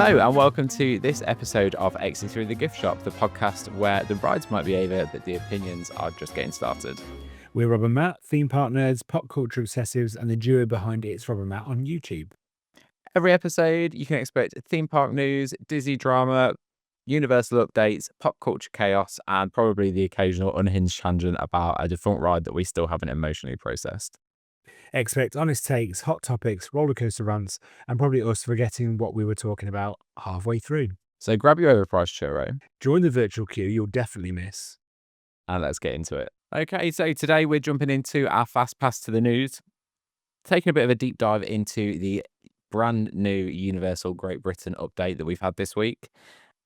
Hello and welcome to this episode of Exiting Through the Gift Shop, the podcast where the rides might be over, but the opinions are just getting started. We're Rob and Matt, theme park nerds, pop culture obsessives, and the duo behind It's Rob and Matt on YouTube. Every episode, you can expect theme park news, Disney drama, Universal updates, pop culture chaos, and probably the occasional unhinged tangent about a defunct ride that we still haven't emotionally processed. Expect honest takes, hot topics, rollercoaster rants, and probably us forgetting what we were talking about halfway through. So grab your overpriced churro. Join the virtual queue you'll definitely miss. And let's get into it. Okay, so today we're jumping into our fast pass to the news, taking a bit of a deep dive into the brand new Universal Great Britain update that we've had this week,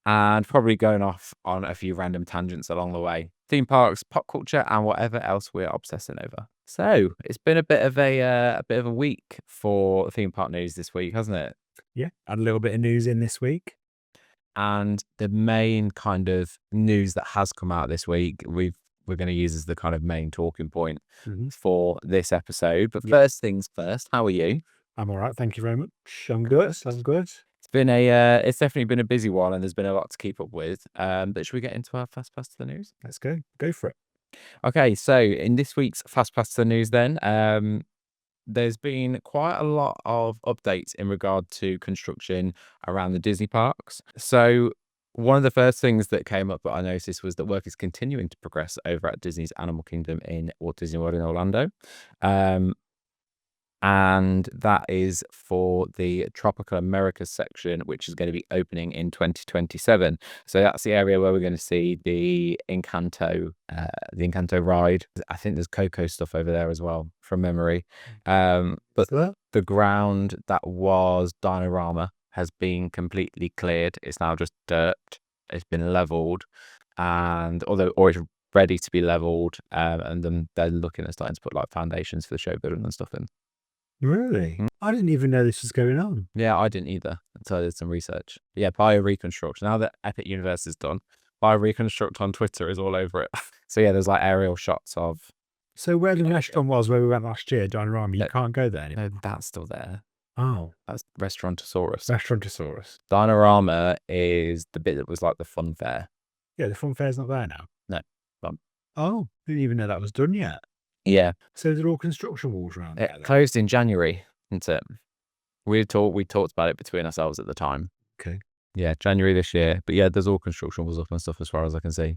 and probably going off on a few random tangents along the way. Theme parks, pop culture, and whatever else we're obsessing over. So it's been a bit of a week for theme park news this week, hasn't it? Yeah, and a little bit of news in this week. And the main kind of news that has come out this week, we're going to use as the kind of main talking point for this episode. But first things first, how are you? I'm all right, thank you very much. I'm good. I'm good. It's definitely been a busy one, and there's been a lot to keep up with. But should we get into our fast pass to the news? Let's go. Go for it. Okay, so in this week's fast pass to the news, then there's been quite a lot of updates in regard to construction around the Disney parks. So one of the first things that came up that I noticed was that work is continuing to progress over at Disney's Animal Kingdom in Walt Disney World in Orlando. And that is for the Tropical Americas section, which is going to be opening in 2027. So that's the area where we're going to see the Encanto ride. I think there's Coco stuff over there as well, from memory. But the ground that was Dinorama has been completely cleared. It's now just dirt. It's been leveled, and or it's ready to be leveled. And then they're looking at starting to put like foundations for the show building and stuff in. Really? I didn't even know this was going on. Yeah, I didn't either until I did some research. Yeah, BioReconstruct. Now that Epic Universe is done, BioReconstruct on Twitter is all over it. So yeah, there's like aerial shots of. So where the restaurant was where we went last year, Dinorama, you can't go there anymore. No, that's still there. Oh. That's Restaurantosaurus. Dinorama is the bit that was like the fun fair. Yeah, the fun fair's not there now. No. Oh, didn't even know that was done yet. Yeah. So they're all construction walls around there. It closed in January, isn't it? We talked about it between ourselves at the time. Okay. Yeah, January this year. But yeah, there's all construction walls up and stuff as far as I can see.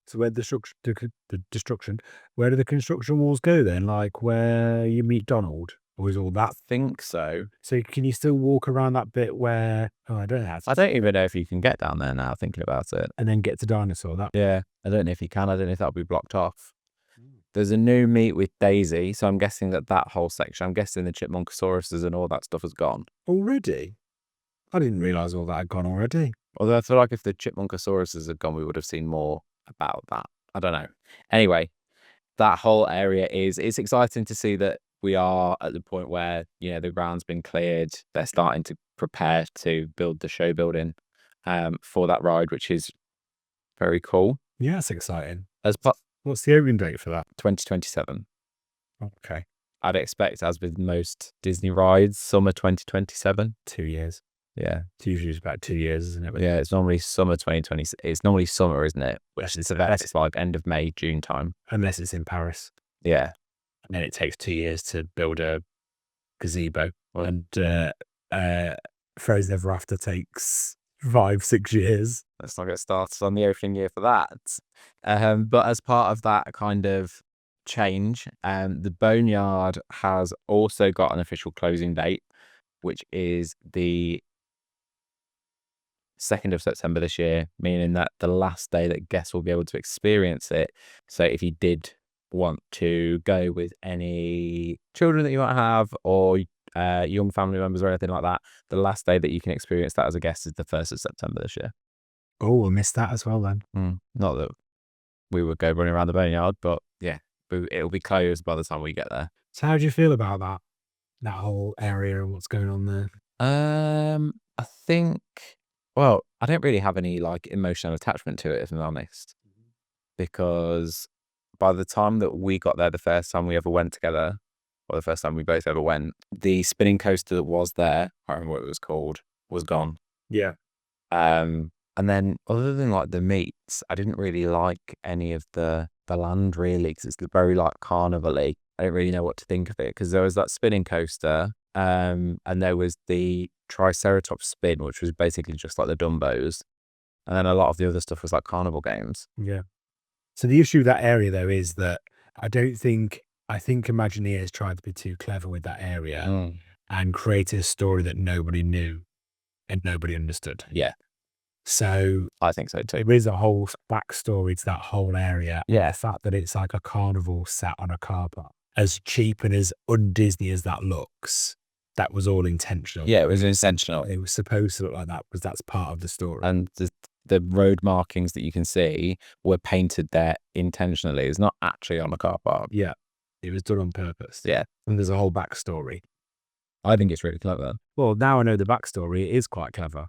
So where where do the construction walls go then? Like where you meet Donald? Or is all that? I think so. So can you still walk around that bit where... Oh, I don't know. I don't even know if you can get down there now, thinking about it. And then get to Dinosaur. Yeah, I don't know if you can. I don't know if that'll be blocked off. There's a new meet with Daisy, so I'm guessing that whole section, I'm guessing the Chipmunkasauruses and all that stuff has gone. Already? I didn't realise all that had gone already. Although I feel like if the Chipmunkasauruses had gone, we would have seen more about that. I don't know. Anyway, that whole area it's exciting to see that we are at the point where, the ground's been cleared. They're starting to prepare to build the show building for that ride, which is very cool. Yeah, it's exciting. What's the opening date for that? 2027. Okay. I'd expect, as with most Disney rides, summer 2027. 2 years. Yeah. It's usually about 2 years, isn't it? Yeah, it's normally summer 2020. It's normally summer, isn't it? Which is it's like end of May, June time. Unless it's in Paris. Yeah. And then it takes 2 years to build a gazebo. And Frozen Ever After takes 5-6 years. Let's not get started on the opening year for that. But as part of that kind of change, the Boneyard has also got an official closing date, which is the 2nd of September this year, meaning that the last day that guests will be able to experience it. So if you did want to go with any children that you might have or young family members or anything like that, the last day that you can experience that as a guest is the 1st of September this year. Oh, we'll miss that as well then. Not that we would go running around the Boneyard, but yeah, it'll be closed by the time we get there. So how do you feel about that whole area and what's going on there? I think, well, I don't really have any like emotional attachment to it, if I'm honest, because by the time that we got there, the first time we ever went together, or the first time we both ever went, the spinning coaster that was there, I don't remember what it was called, was gone. Yeah. And then other than like the meats, I didn't really like any of the land really because it's very like carnival-y. I don't really know what to think of it because there was that spinning coaster, and there was the Triceratops spin, which was basically just like the Dumbos, and then a lot of the other stuff was like carnival games. Yeah. So the issue with that area though is that I think Imagineers tried to be too clever with that area and create a story that nobody knew and nobody understood. Yeah, So I think so too. there is a whole backstory to that whole area. Yeah. The fact that it's like a carnival sat on a car park, as cheap and as un-Disney as that looks, that was all intentional. Yeah, it was intentional. It was supposed to look like that because that's part of the story. And the road markings that you can see were painted there intentionally. It's not actually on a car park. Yeah, it was done on purpose. Yeah, And there's a whole backstory. I think it's really clever, Well, now I know the backstory. It is quite clever.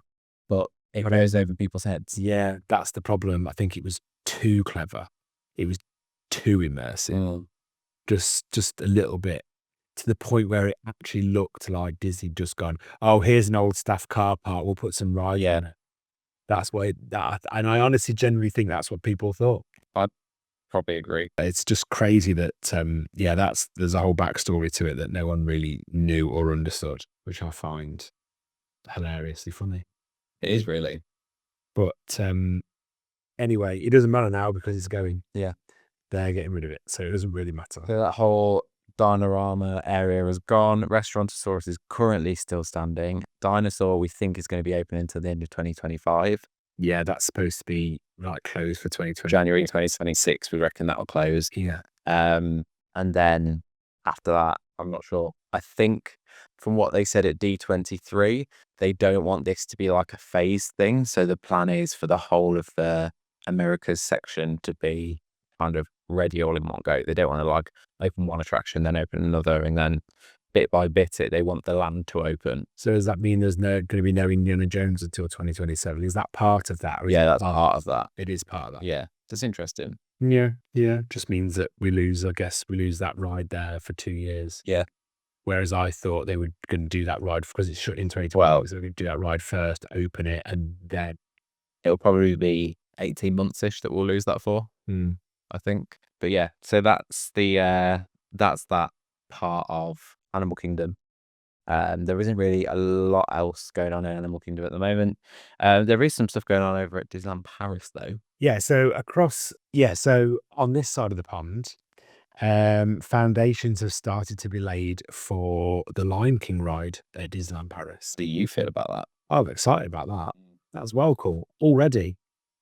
but it goes over people's heads. Yeah, that's the problem. I think it was too clever. It was too immersive. Just a little bit, to the point where it actually looked like Disney just gone, oh, here's an old staff car park. We'll put some rides Yeah. on it. That's what and I honestly genuinely think that's what people thought. Probably agree. It's just crazy that, there's a whole backstory to it that no one really knew or understood, which I find hilariously funny. It is really. But anyway, it doesn't matter now because it's going. Yeah. They're getting rid of it, so it doesn't really matter. So that whole Dinorama area is gone. Restaurantosaurus is currently still standing. Dinosaur, we think, is going to be open until the end of 2025. Yeah, that's supposed to be like closed for 2020. January 2026, we reckon that will close. Yeah. And then after that, I'm not sure. I think from what they said at D23, they don't want this to be like a phase thing. So the plan is for the whole of the Americas section to be kind of ready all in one go. They don't want to like open one attraction, then open another, and then bit by bit they want the land to open. So does that mean there's going to be no Indiana Jones until 2027? Is that part of that? Yeah, that's part of that. It is part of that. Yeah, that's interesting. Yeah. Just means that we lose that ride there for 2 years. Yeah. Whereas I thought they were going to do that ride because it's shut in 2020. Well, so they're going to do that ride first, open it, and then it'll probably be 18 months-ish that we'll lose that for, I think. But yeah, so that's that part of Animal Kingdom. There isn't really a lot else going on in Animal Kingdom at the moment. There is some stuff going on over at Disneyland Paris though. Yeah, so on this side of the pond, foundations have started to be laid for the Lion King ride at Disneyland Paris. How do you feel about that? I'm excited about that. That's well cool. Already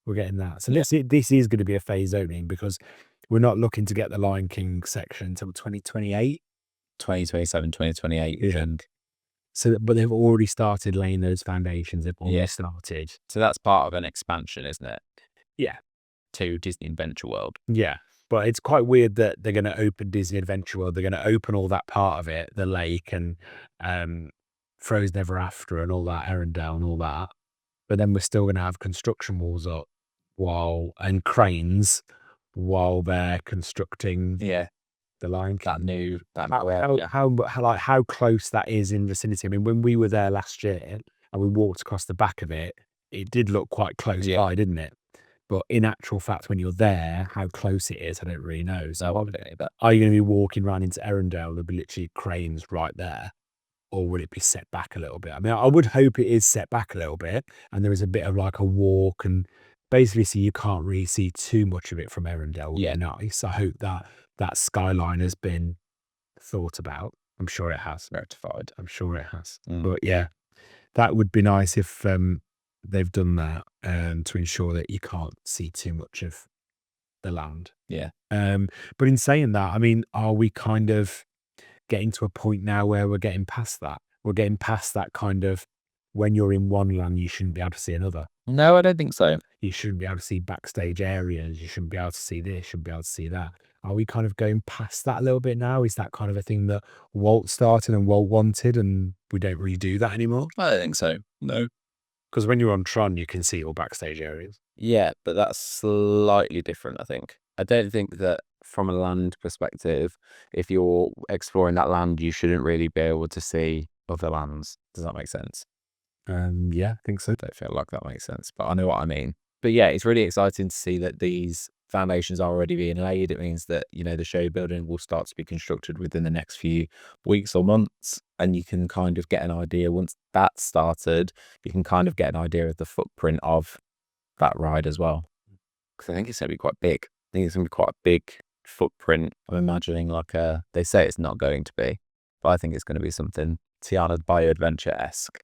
we're getting that. So this is going to be a phased opening because we're not looking to get the Lion King section until 2028. 2027, 2028. Yeah. So, but they've already started laying those foundations. They've already started. So that's part of an expansion, isn't it? Yeah. To Disney Adventure World. Yeah. But it's quite weird that they're going to open Disney Adventure World. They're going to open all that part of it, the lake and Frozen Ever After and all that, Arendelle and all that. But then we're still going to have construction walls up and cranes while they're constructing the Lion King. How close that is in vicinity. I mean, when we were there last year and we walked across the back of it, it did look quite close by, didn't it? But in actual fact, when you're there, how close it is, I don't really know. So are you going to be walking around into Arendelle? There'll be literally cranes right there. Or will it be set back a little bit? I mean, I would hope it is set back a little bit and there is a bit of like a walk and basically so you can't really see too much of it from Arendelle. Yeah, nice. I hope that skyline has been thought about. I'm sure it has. Rectified. I'm sure it has. But yeah, that would be nice if they've done that to ensure that you can't see too much of the land. Yeah. But in saying that, I mean, are we kind of getting to a point now where we're getting past that? We're getting past that kind of when you're in one land, you shouldn't be able to see another. No, I don't think so. You shouldn't be able to see backstage areas. You shouldn't be able to see this. You shouldn't be able to see that. Are we kind of going past that a little bit now? Is that kind of a thing that Walt started and Walt wanted and we don't really do that anymore? I don't think so. No. Because when you're on Tron, you can see all backstage areas. Yeah, but that's slightly different, I think. I don't think that from a land perspective, if you're exploring that land, you shouldn't really be able to see other lands. Does that make sense? Yeah, I think so. Don't feel like that makes sense, but I know what I mean. But yeah, it's really exciting to see that these foundations are already being laid. It means that, the show building will start to be constructed within the next few weeks or months. And you can kind of get an idea once that's started, you can kind of get an idea of the footprint of that ride as well. Because I think it's going to be quite big. I think it's going to be quite a big footprint. I'm imagining they say it's not going to be, but I think it's going to be something Tiana's Bio-Adventure-esque.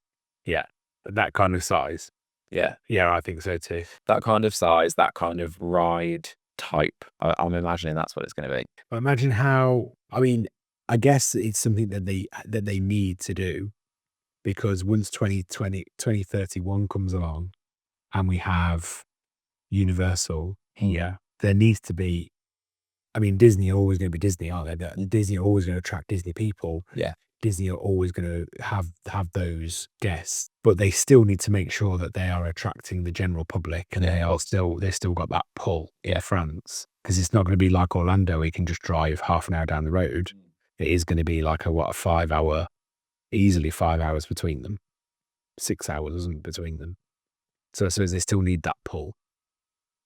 Yeah, that kind of size. Yeah. Yeah, I think so too. That kind of size, that kind of ride type. I'm imagining that's what it's going to be. But imagine how, I guess it's something that they need to do, because once 2031 comes along and we have Universal here, there needs to be, Disney are always going to be Disney, aren't they? Disney are always going to attract Disney people. Yeah. Disney are always going to have those guests, but they still need to make sure that they are attracting the general public, and they've still got that pull in France, because it's not going to be like Orlando where you can just drive half an hour down the road. It is going to be like easily 5 hours between them, 6 hours between them. So I suppose they still need that pull.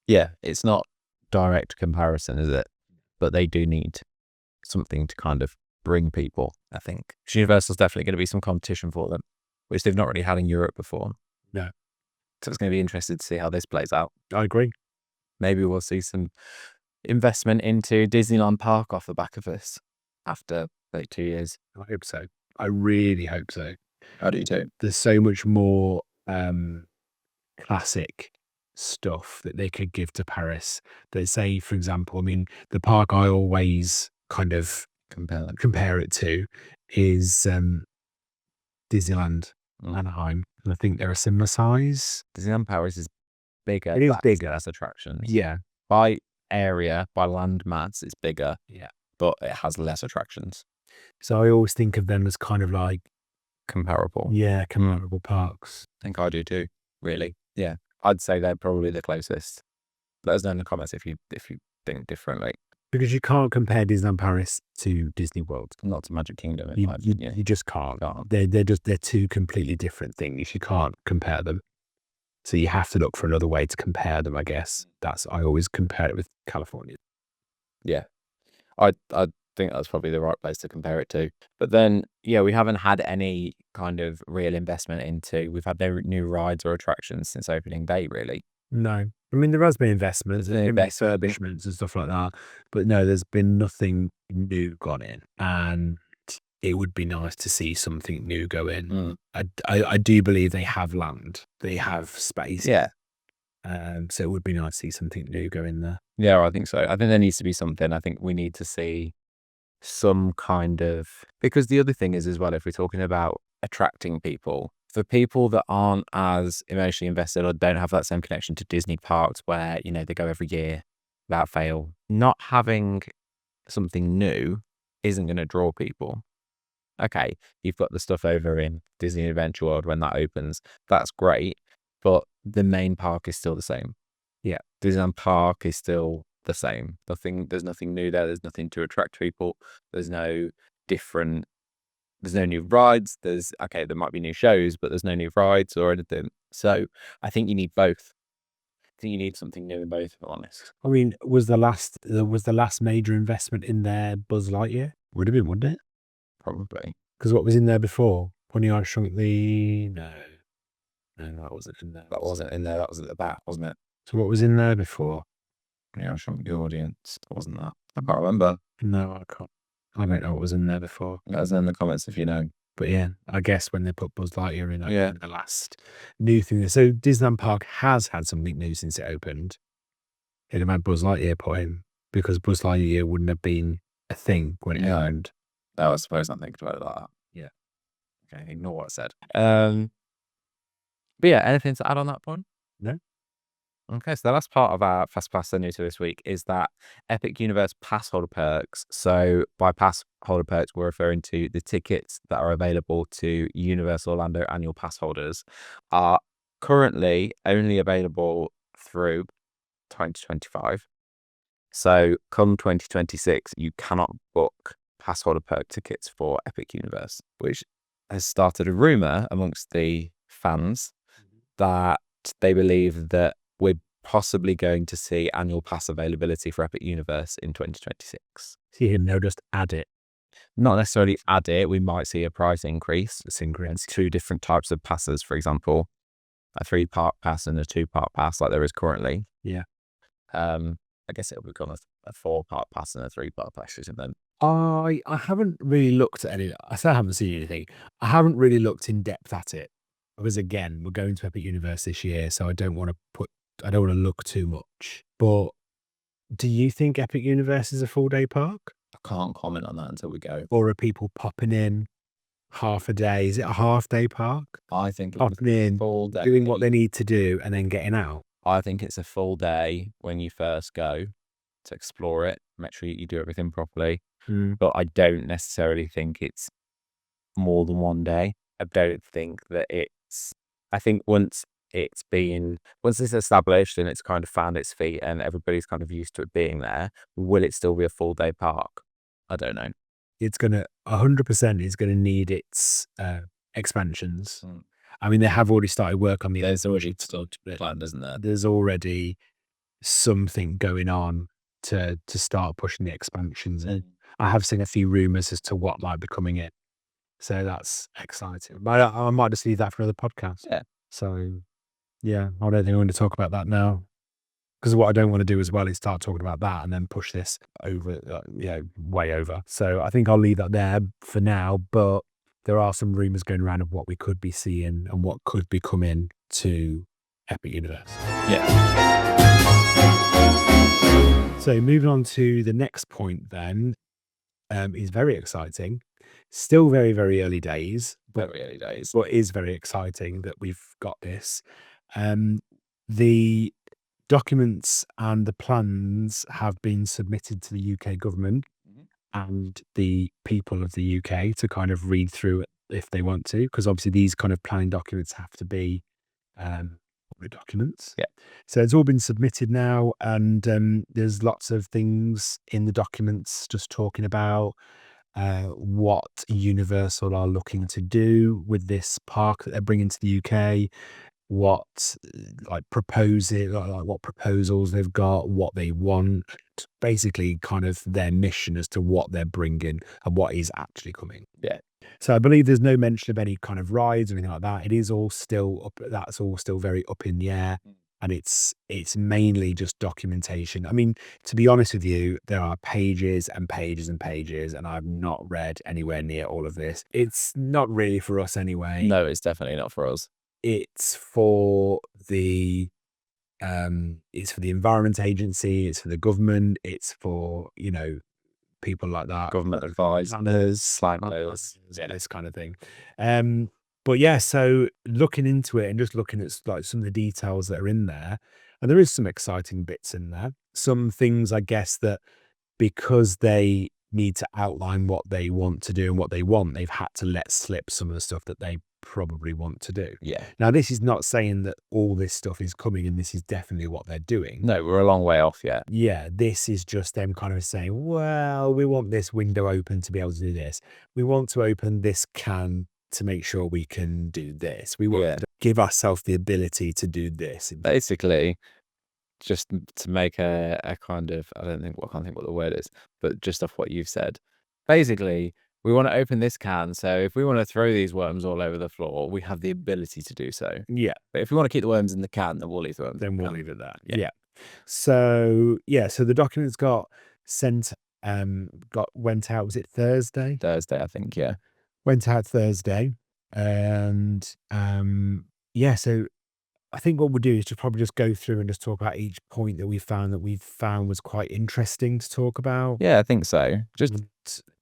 Yeah, it's not direct comparison, is it? But they do need something to kind of bring people, I think. Universal's definitely going to be some competition for them, which they've not really had in Europe before. No. So it's going to be interesting to see how this plays out. I agree. Maybe we'll see some investment into Disneyland Park off the back of this after 2 years. I hope so. I really hope so. I do too. There's so much more classic stuff that they could give to Paris. They say, for example, the park I always kind of compare it to is Disneyland Anaheim, and I think they're a similar size. Disneyland Paris is bigger. It is bigger as attractions. Yeah, by area, by land mass, it's bigger. Yeah, but it has less attractions. So I always think of them as kind of like comparable. Yeah, comparable parks. I think I do too. Really, yeah. I'd say they're probably the closest. Let us know in the comments if you think differently. Because you can't compare Disneyland Paris to Disney World. Not to Magic Kingdom. You just can't. They're two completely different things. You can't compare them. So you have to look for another way to compare them, I guess. I always compare it with California. Yeah. I think that's probably the right place to compare it to. But then, yeah, we haven't had any kind of real investment we've had no new rides or attractions since opening day, really. No. There has been investments and refurbishments and stuff like that. But no, there's been nothing new gone in. And it would be nice to see something new go in. I do believe they have land. They have space. Yeah. So it would be nice to see something new go in there. Yeah, I think so. I think there needs to be something. I think we need to see some kind of, because the other thing is as well, if we're talking about attracting people, for people that aren't as emotionally invested or don't have that same connection to Disney parks where, they go every year without fail, not having something new isn't going to draw people. Okay, you've got the stuff over in Disney Adventure World when that opens. That's great. But the main park is still the same. Yeah. Disneyland Park is still the same. There's nothing new there. There's nothing to attract people. There's no new rides. There might be new shows, but there's no new rides or anything. So I think you need both. I think you need something new in both, if I'm honest. Was the last major investment in there Buzz Lightyear? Would have been, wouldn't it? Probably. Because what was in there before? Honey, I Shrunk the... No, that wasn't in there. That wasn't in there. That was at the back, wasn't it? So what was in there before? Yeah, I Shrunk the Audience. Wasn't that? I can't remember. No, I can't. I don't know what was in there before. Let us know in the comments if you know. But yeah, I guess when they put Buzz Lightyear in, the last new thing. So Disneyland Park has had something new since it opened. It had Buzz Lightyear put in, because Buzz Lightyear wouldn't have been a thing when it opened. No, I suppose I'm thinking about it like that. Yeah. Okay, ignore what I said. But yeah, anything to add on that point? No. Okay, so the last part of our Fast Pass new to this week is that Epic Universe pass holder perks. So by pass holder perks, we're referring to the tickets that are available to Universal Orlando annual pass holders are currently only available through 2025. So come 2026, you cannot book pass holder perk tickets for Epic Universe, which has started a rumor amongst the fans that they believe that we're possibly going to see annual pass availability for Epic Universe in 2026. See, they'll just add it. Not necessarily add it. We might see a price increase. It's increased. 2 different types of passes, for example, a 3-part pass and a 2-part pass, like there is currently. Yeah. I guess it'll become a 4-part pass and a 3-part pass, and then I haven't really looked at any. I still haven't seen anything. I haven't really looked in depth at it because again, we're going to Epic Universe this year, so I don't want to look too much. But do you think Epic Universe is a full day park, I can't comment on that until we go. or are people popping in half a day? Is it a half day park? I think it's Popping a in, full day. doing what they need to do, and then getting out. I think it's a full day when you first go to explore it. Make sure you do everything properly. But I don't necessarily think it's more than 1 day. I don't think that I think once it's established and it's kind of found its feet and everybody's kind of used to it being there, will it still be a full day park? I don't know. It's 100% is gonna need its expansions. I mean, they have already started work on the. There's already planned, isn't there? There's already something going on to start pushing the expansions in. I have seen a few rumors as to what might be coming in, so that's exciting. But I might just leave that for another podcast. Yeah. So, yeah, I don't think I'm going to talk about that now, because what I don't want to do as well is start talking about that and then push this over, way over. So I think I'll leave that there for now. But there are some rumors going around of what we could be seeing and what could be coming to Epic Universe. Yeah. So moving on to the next point then, is very exciting. Still very, very early days. Very early days. But is very exciting that we've got this. The documents and the plans have been submitted to the UK government and the people of the UK to kind of read through it if they want to, because obviously these kind of planning documents have to be public documents. Yeah. So it's all been submitted now, and there's lots of things in the documents just talking about what Universal are looking to do with this park that they're bringing to the UK, what what proposals they've got, what they want, basically kind of their mission as to what they're bringing and what is actually coming. Yeah. So I believe there's no mention of any kind of rides or anything like that. It is all still up. That's all still very up in the air. And it's mainly just documentation. I mean, to be honest with you, there are pages and pages and pages, and I've not read anywhere near all of this. It's not really for us anyway. No, it's definitely not for us. It's for the Environment Agency. It's for the government. It's for people like that, Government advisors, this kind of thing. But yeah, so looking into it and just looking at like some of the details that are in there, and there is some exciting bits in there. Some things, I guess, that because they need to outline what they want to do and what they want, they've had to let slip some of the stuff that they probably want to do. Yeah. Now, this is not saying that all this stuff is coming and this is definitely what they're doing. No, we're a long way off yet. Yeah, this is just them kind of saying, well, we want this window open to be able to do this. We want to open this can to make sure we can do this. We want to give ourselves the ability to do this. Basically, just to make a kind of, I can't think what the word is, but just off what you've said. Basically, we want to open this can, so if we want to throw these worms all over the floor, we have the ability to do so. Yeah. But if we want to keep the worms in the can, then we'll leave the worms. Then we'll leave it there. Yeah. So the documents got sent, went out, was it Thursday? Thursday, I think, yeah. Went out Thursday. And so I think what we'll do is probably just go through and just talk about each point that we found was quite interesting to talk about. Yeah, I think so.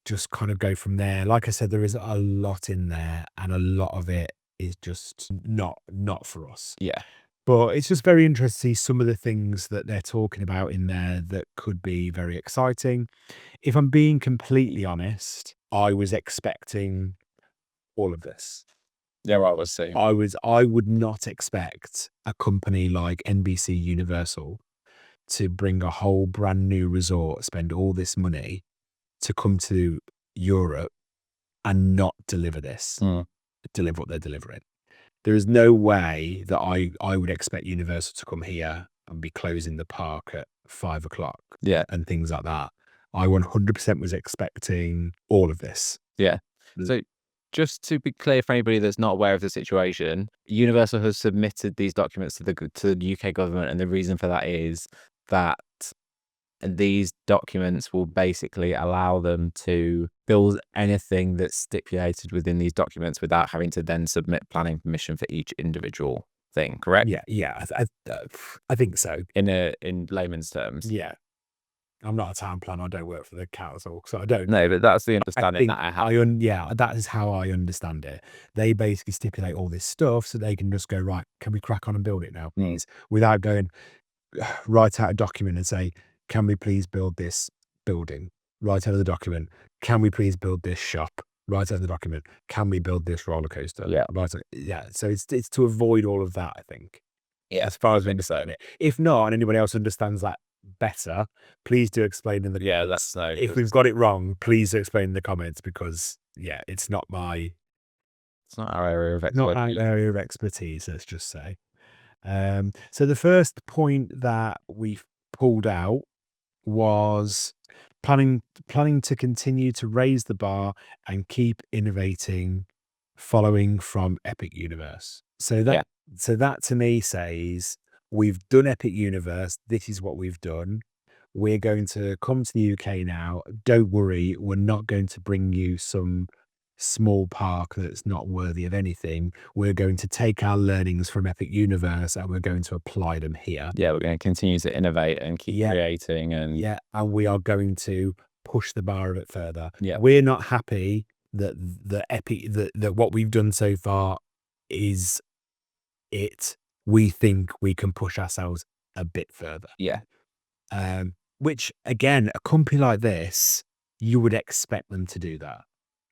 Just kind of go from there. Like I said, there is a lot in there, and a lot of it is just not for us. Yeah. But it's just very interesting to see some of the things that they're talking about in there that could be very exciting. If I'm being completely honest, I was expecting all of this. Yeah, I was too. I would not expect a company like NBC Universal to bring a whole brand new resort, spend all this money to come to Europe and not deliver this, deliver what they're delivering. There is no way that I would expect Universal to come here and be closing the park at 5 o'clock Yeah. and things like that. I 100% was expecting all of this. Yeah. Mm. So just to be clear for anybody that's not aware of the situation, Universal has submitted these documents to the UK government, and the reason for that is that these documents will basically allow them to build anything that's stipulated within these documents without having to then submit planning permission for each individual thing, correct? Yeah, I think so. In layman's terms. Yeah. I'm not a town planner. I don't work for the council, so I don't. No, but that's the I understanding think that I have. yeah, that is how I understand it. They basically stipulate all this stuff so they can just go, right, can we crack on and build it now, please? Without going, write out a document and say, can we please build this building? Write out of the document, can we please build this shop? Write out of the document, can we build this roller coaster? Yeah. Yeah. So it's to avoid all of that, I think. Yeah. As far as we understand it. If not, and anybody else understands that better, please do explain in the Yeah, comments. that's no. If we've got it wrong, please do explain in the comments, because it's not It's not our area of not expertise. our area of expertise, let's just say. So the first point that we pulled out was planning to continue to raise the bar and keep innovating, following from Epic Universe. So that to me says, we've done Epic Universe, this is what we've done. We're going to come to the UK now. Don't worry, we're not going to bring you some small park that's not worthy of anything. We're going to take our learnings from Epic Universe and we're going to apply them here. Yeah, we're going to continue to innovate and keep creating, and and we are going to push the bar a bit further. Yeah. We're not happy that that what we've done so far is it. We think we can push ourselves a bit further. Yeah. Which again, a company like this, you would expect them to do that.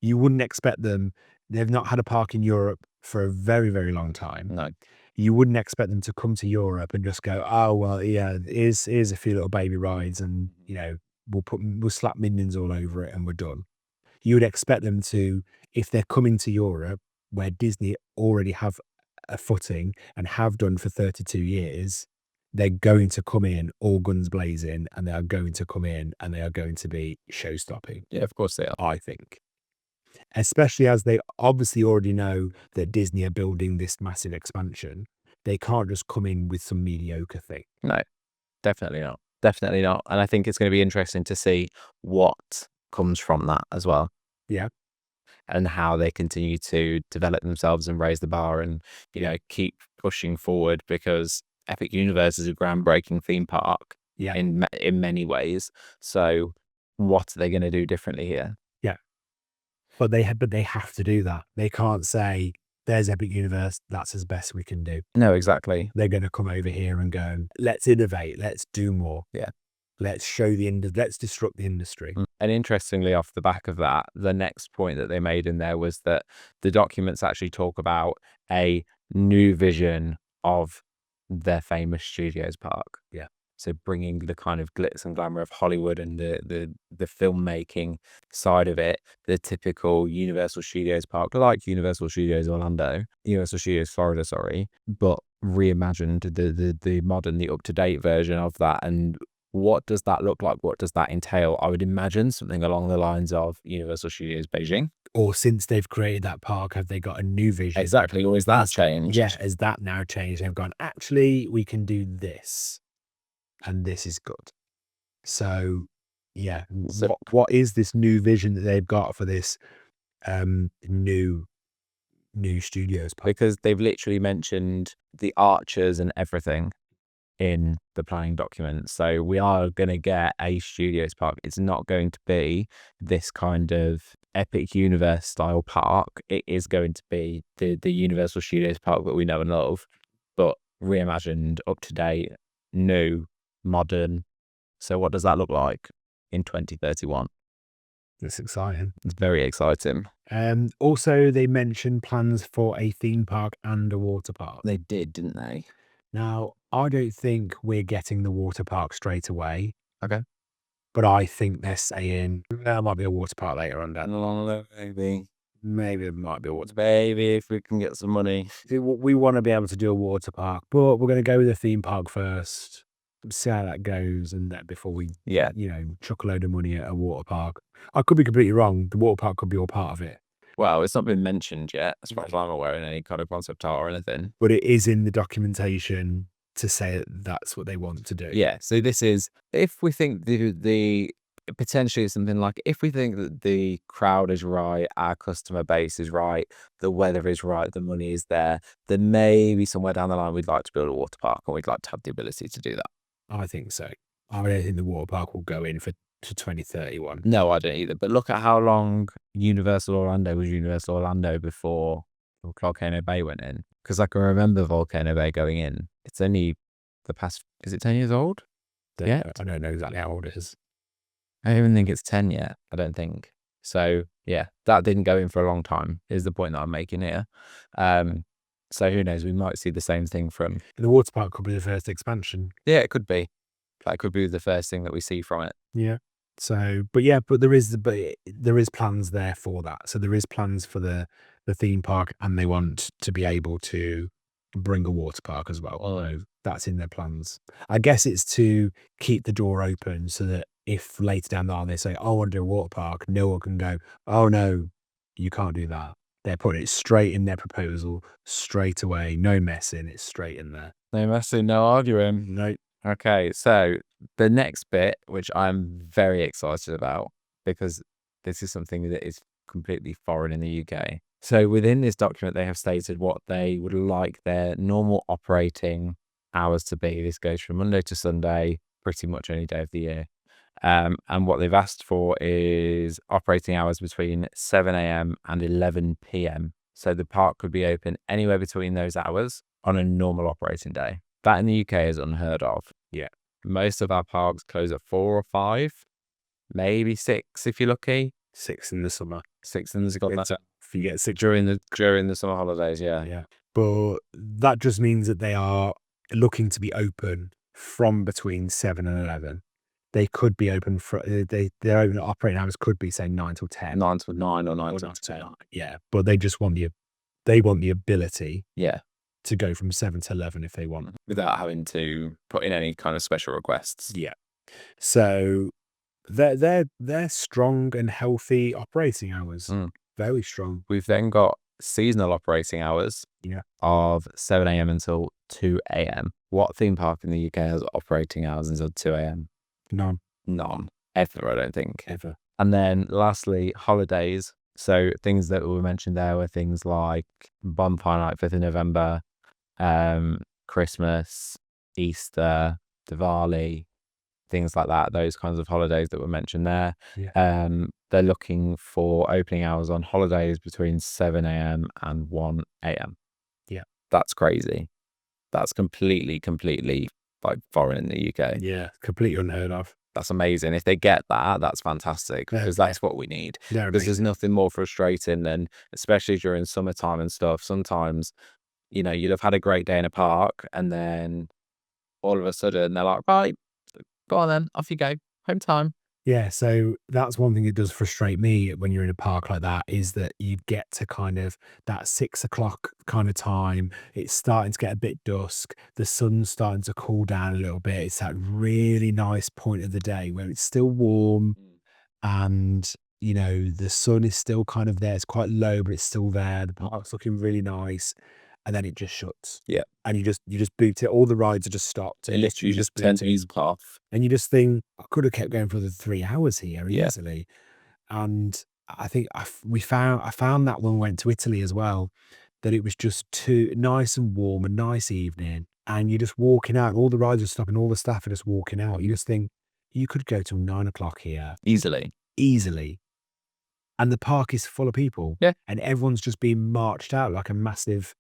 You wouldn't expect them. They've not had a park in Europe for a very, very long time. No. You wouldn't expect them to come to Europe and just go, oh, well, yeah, here's a few little baby rides and, we'll slap minions all over it and we're done. You would expect them to, if they're coming to Europe, where Disney already have a footing and have done for 32 years, they're going to come in all guns blazing, and they are going to come in and they are going to be show-stopping. Yeah, of course they are. I think. Especially as they obviously already know that Disney are building this massive expansion. They can't just come in with some mediocre thing. No, definitely not. Definitely not. And I think it's going to be interesting to see what comes from that as well. Yeah. And how they continue to develop themselves and raise the bar and, keep pushing forward, because Epic Universe is a groundbreaking theme park in many ways. So what are they going to do differently here? Yeah. But they have to do that. They can't say, there's Epic Universe, that's as best we can do. No, exactly. They're going to come over here and go, let's innovate, let's do more. Yeah. Let's let's disrupt the industry. And interestingly, off the back of that, the next point that they made in there was that the documents actually talk about a new vision of their famous Studios park. Yeah. So bringing the kind of glitz and glamour of Hollywood and the filmmaking side of it, the typical Universal Studios park, like Universal Studios Florida, but reimagined, the modern, the up-to-date version of that. And what does that look like? What does that entail? I would imagine something along the lines of Universal Studios Beijing. Or since they've created that park, have they got a new vision? Exactly. Or is that changed? Yeah, has that now changed? They've gone, actually, we can do this. And this is good. So, yeah. So, what is this new vision that they've got for this new Studios park? Because they've literally mentioned the archers and everything in the planning documents. So we are going to get a Studios park. It's not going to be this kind of Epic Universe style park. It is going to be the Universal Studios park that we know and love, but reimagined, up to date, new, modern. So what does that look like in 2031? It's exciting. It's very exciting. Also, they mentioned plans for a theme park and a water park. They did, didn't they? Now, I don't think we're getting the water park straight away. Okay. But I think they're saying there might be a water park later on down. Maybe. maybe it might be a water. Maybe if we can get some money. We want to be able to do a water park, but we're going to go with a theme park first. See how that goes, and that before we, Yeah. chuck a load of money at a water park. I could be completely wrong. The water park could be all part of it, Well, it's not been mentioned yet, as far as I'm aware, in any kind of concept art or anything. but it is in the documentation to say that that's what they want to do. Yeah. So this is if we think the potentially something like if we think that the crowd is right, our customer base is right, the weather is right, the money is there, then maybe somewhere down the line we'd like to build a water park and we'd like to have the ability to do that. I think so. I don't think the water park will go in to 2031. No, I don't either. But look at how long Universal Orlando was Universal Orlando before Volcano Bay went in. Because I can remember Volcano Bay going in. It's only the past, is it 10 years old? Yeah. I don't know exactly how old it is. I don't even think it's 10 yet. I don't think. So yeah, that didn't go in for a long time is the point that I'm making here. So who knows? We might see the same thing from. The water park could be the first expansion. Yeah, it could be. That could be the first thing that we see from it. Yeah. So, but there is plans there for that. So there is plans for the theme park, and they want to be able to bring a water park as well. So that's in their plans. I guess it's to keep the door open so that if later down the line they say, "Oh, I want to do a water park," no one can go, "Oh no, you can't do that." They're putting it straight in their proposal, straight away. No messing. It's straight in there. No messing, no arguing. No. Okay, so the next bit, which I'm very excited about, because this is something that is completely foreign in the UK. So within this document, they have stated what they would like their normal operating hours to be. This goes from Monday to Sunday, pretty much any day of the year. And what they've asked for is operating hours between 7 a.m. and 11 p.m. So the park could be open anywhere between those hours on a normal operating day. That in the UK is unheard of. Yeah. Most of our parks close at 4 or 5, maybe 6 if you're lucky. 6 in the summer. 6 in the If you get 6 during the summer holidays, yeah. Yeah. But that just means that they are looking to be open from between 7 and 11. They could be open for their own operating hours could be say 9 till 10. 9 till 9 or 9 or till 9 till 10. 9. Yeah. But they just want the ability Yeah. to go from 7 to 11 if they want. Without having to put in any kind of special requests. Yeah. So they're strong and healthy operating hours. Very strong. We've then got seasonal operating hours of 7 a.m. until 2 a.m. What theme park in the UK has operating hours until 2 a.m.? None. Ever, I don't think. Ever. And then lastly, holidays. So things that were mentioned there were things like Bonfire Night, 5th of November, Christmas, Easter, Diwali, things like that. Those kinds of holidays that were mentioned there. Yeah. They're looking for opening hours on holidays between 7 a.m. and 1 a.m. Yeah. That's crazy. That's completely like foreign in the UK. Yeah. Completely unheard of. That's amazing. If they get that, that's fantastic, because that's what we need. Because there's nothing more frustrating than, especially during summertime and stuff, sometimes, you'd have had a great day in a park and then all of a sudden they're like, right, go on then, off you go, home time. Yeah, so that's one thing that does frustrate me when you're in a park like that, is that you get to kind of that 6 o'clock kind of time. It's starting to get a bit dusk. The sun's starting to cool down a little bit. It's that really nice point of the day where it's still warm and, the sun is still kind of there. It's quite low, but it's still there. The park's looking really nice. And then it just shuts. Yeah. And you just boot it. All the rides are just stopped. It literally just turns music off. And you just think, I could have kept going for the 3 hours here easily. Yeah. And I think I found that when we went to Italy as well, that it was just too nice and warm, a nice evening. And you're just walking out, all the rides are stopping, all the staff are just walking out. You just think, you could go till 9 o'clock here. Easily. And the park is full of people. Yeah. And everyone's just being marched out like a massive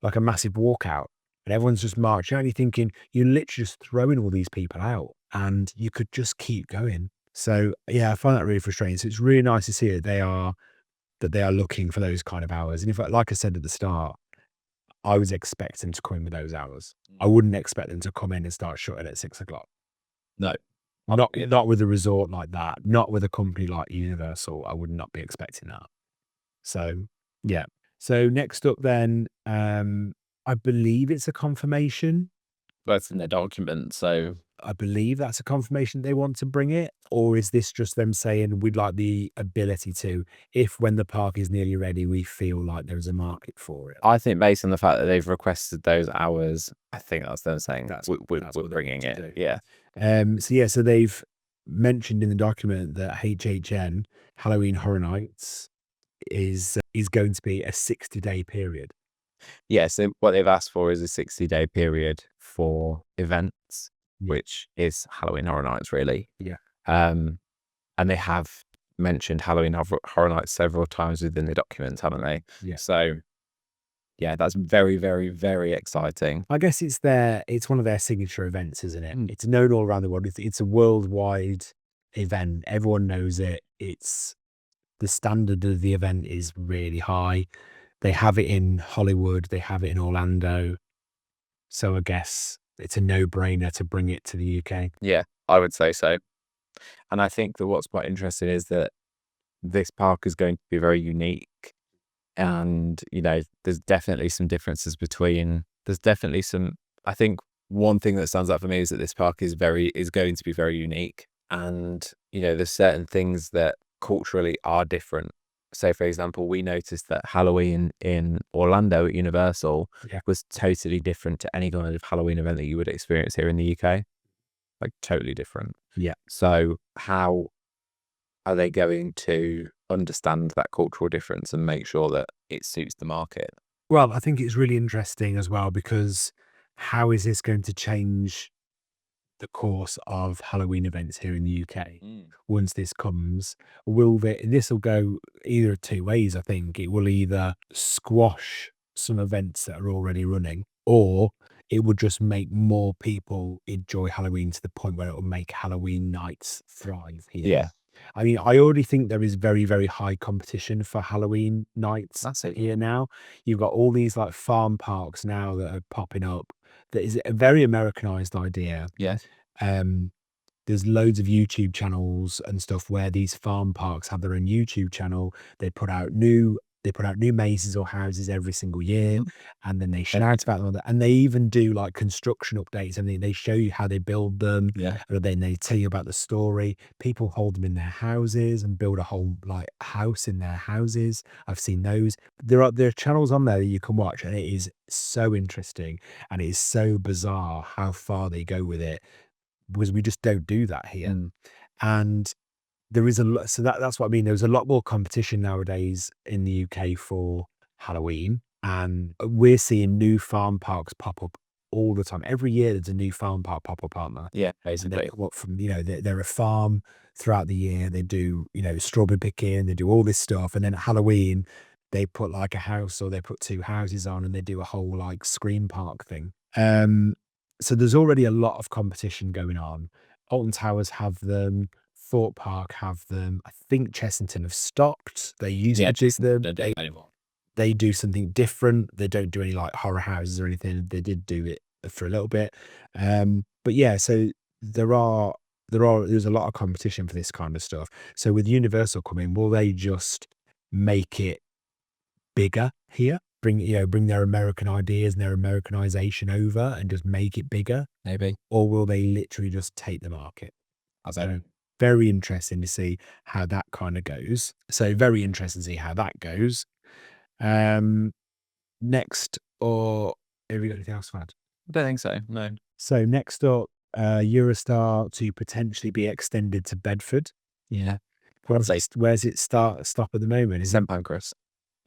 walkout, and everyone's just marching out. And you're thinking, you're literally just throwing all these people out, and you could just keep going. So yeah, I find that really frustrating. So it's really nice to see that they are looking for those kind of hours. And if, like I said at the start, I was expecting to come in with those hours. I wouldn't expect them to come in and start shutting at 6 o'clock. No. Not with a resort like that. Not with a company like Universal. I would not be expecting that. So yeah. So next up then, I believe it's a confirmation. That's in their document. So I believe that's a confirmation they want to bring it, or is this just them saying we'd like the ability to, if when the park is nearly ready, we feel like there's a market for it. I think based on the fact that they've requested those hours, I think that's them saying That's we're what they bringing want to it. do. Yeah. So they've mentioned in the document that HHN Halloween Horror Nights is going to be a 60-day period. Yeah. So what they've asked for is a 60-day period for events, Yeah. which is Halloween Horror Nights, really. Yeah. And they have mentioned Halloween Horror Nights several times within the documents, haven't they? Yeah. So yeah, that's very, very, very exciting. I guess it's one of their signature events, isn't it? Mm. It's known all around the world. It's a worldwide event. Everyone knows it. It's the standard of the event is really high. They have it in Hollywood. They have it in Orlando. So I guess it's a no-brainer to bring it to the UK. Yeah, I would say so. And I think that what's quite interesting is that this park is going to be very unique. And, there's definitely some differences I think one thing that stands out for me is that this park is going to be very unique. And, there's certain things that culturally are different. Say, for example, we noticed that Halloween in Orlando at Universal was totally different to any kind of Halloween event that you would experience here in the UK. Like totally different. Yeah. So how are they going to understand that cultural difference and make sure that it suits the market? Well, I think it's really interesting as well, because how is this going to change the course of Halloween events here in the UK once this comes? This will go either two ways. I think it will either squash some events that are already running, or it would just make more people enjoy Halloween to the point where it will make Halloween nights thrive here. Yeah. I mean, I already think there is very, very high competition for Halloween nights That's it. here now. You've got all these like farm parks now that are popping up. That is a very Americanized idea. Yeah. There's loads of YouTube channels and stuff where these farm parks have their own YouTube channel. They put out new mazes or houses every single year, and then they shout about them. And they even do like construction updates. I mean, they show you how they build them. Yeah. And then they tell you about the story. People hold them in their houses and build a whole like house in their houses. I've seen those. There are channels on there that you can watch, and it is so interesting, and it is so bizarre how far they go with it, because we just don't do that here. And there is a lot. So that's what I mean. There's a lot more competition nowadays in the UK for Halloween, and we're seeing new farm parks pop up all the time. Every year there's a new farm park pop up, aren't there? Yeah, And they basically. come up from, they're a farm throughout the year. They do, strawberry picking, they do all this stuff. And then at Halloween, they put like a house, or they put two houses on, and they do a whole like scream park thing. So there's already a lot of competition going on. Alton Towers have them. Thorpe Park have them. I think Chessington have stopped. They used to do them. Don't do it anymore. They do something different. They don't do any like horror houses or anything. They did do it for a little bit. But yeah, so there's a lot of competition for this kind of stuff. So with Universal coming, will they just make it bigger here? Bring their American ideas and their Americanization over and just make it bigger? Maybe. Or will they literally just take the market? I don't know. Very interesting to see how that kind of goes. So very interesting to see how that goes. Next, or have we got anything else to add? I don't think so. No. So next up, Eurostar to potentially be extended to Bedford. Yeah. Where's it stop at the moment? Is it St Pancras.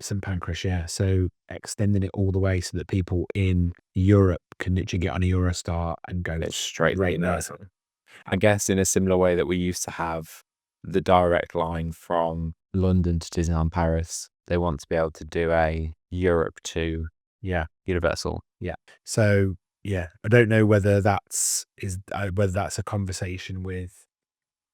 St Pancras? Yeah. So extending it all the way so that people in Europe can literally get on a Eurostar and go straight right there. there. I guess in a similar way that we used to have the direct line from London to Disneyland Paris, they want to be able to do a Europe to Universal. Yeah. So yeah, I don't know whether that's a conversation with